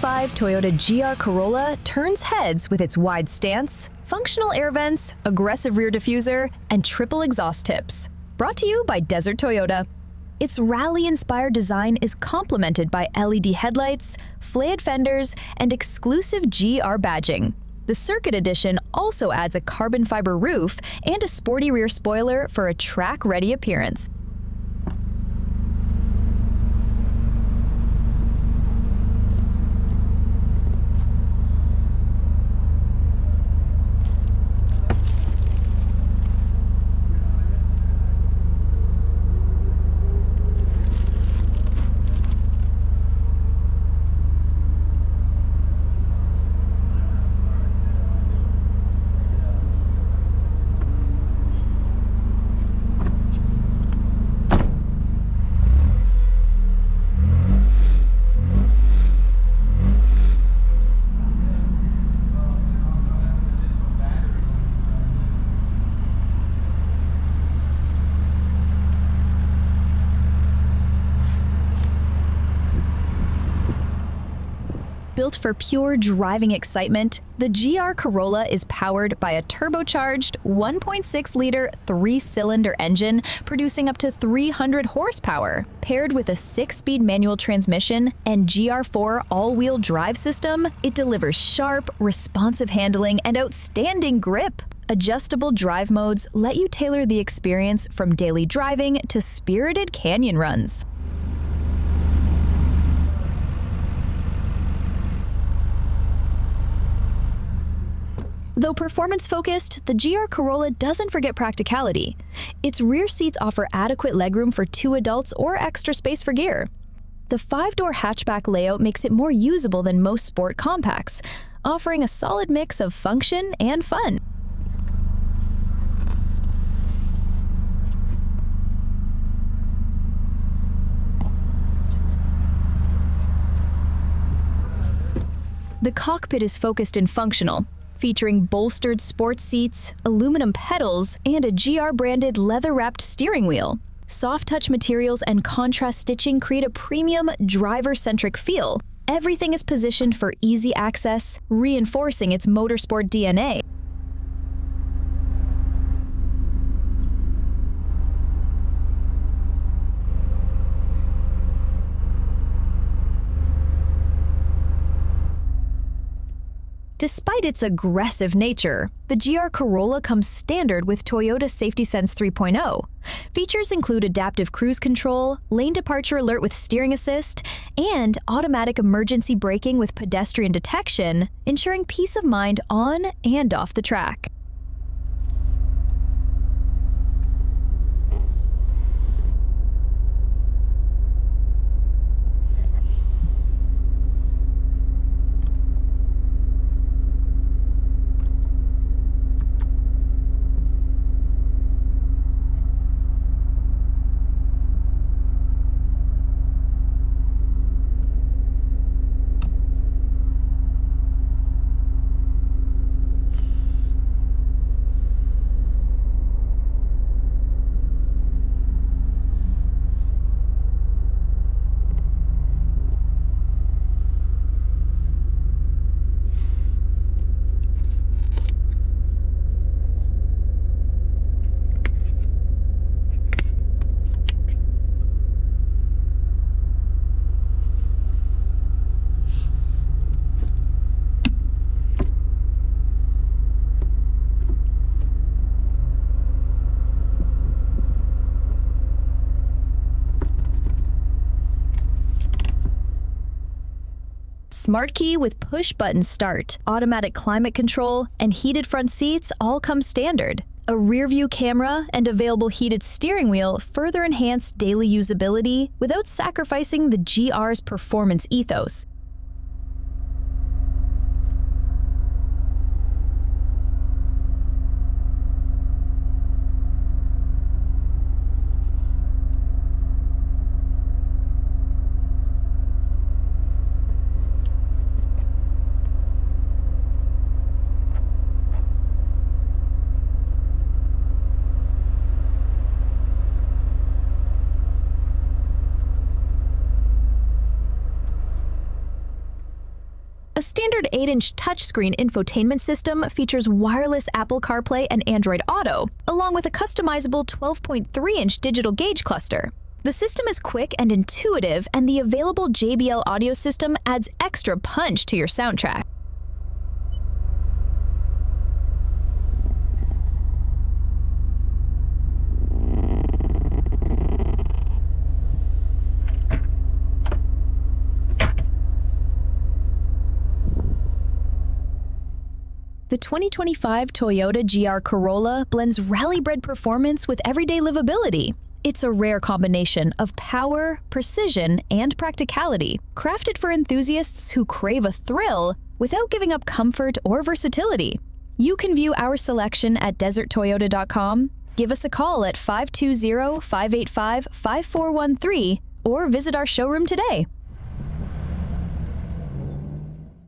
2025 Toyota GR Corolla turns heads with its wide stance, functional air vents, aggressive rear diffuser, and triple exhaust tips. Brought to you by Desert Toyota. Its rally-inspired design is complemented by LED headlights, flayed fenders, and exclusive GR badging. The Circuit Edition also adds a carbon fiber roof and a sporty rear spoiler for a track-ready appearance. Built for pure driving excitement, the GR Corolla is powered by a turbocharged 1.6-liter 3-cylinder engine producing up to 300 horsepower. Paired with a 6-speed manual transmission and GR4 all-wheel drive system, it delivers sharp, responsive handling and outstanding grip. Adjustable drive modes let you tailor the experience from daily driving to spirited canyon runs. Though performance-focused, the GR Corolla doesn't forget practicality. Its rear seats offer adequate legroom for 2 adults or extra space for gear. The 5-door hatchback layout makes it more usable than most sport compacts, offering a solid mix of function and fun. The cockpit is focused and functional, featuring bolstered sports seats, aluminum pedals, and a GR-branded leather-wrapped steering wheel. Soft-touch materials and contrast stitching create a premium, driver-centric feel. Everything is positioned for easy access, reinforcing its motorsport DNA. Despite its aggressive nature, the GR Corolla comes standard with Toyota Safety Sense 3.0. Features include adaptive cruise control, lane departure alert with steering assist, and automatic emergency braking with pedestrian detection, ensuring peace of mind on and off the track. Smart key with push-button start, automatic climate control, and heated front seats all come standard. A rear-view camera and available heated steering wheel further enhance daily usability without sacrificing the GR's performance ethos. standard 8-inch touchscreen infotainment system features wireless Apple CarPlay and Android Auto, along with a customizable 12.3-inch digital gauge cluster. The system is quick and intuitive, and the available JBL audio system adds extra punch to your soundtrack. The 2025 Toyota GR Corolla blends rally-bred performance with everyday livability. It's a rare combination of power, precision, and practicality, crafted for enthusiasts who crave a thrill without giving up comfort or versatility. You can view our selection at deserttoyota.com, give us a call at 520-585-5413, or visit our showroom today.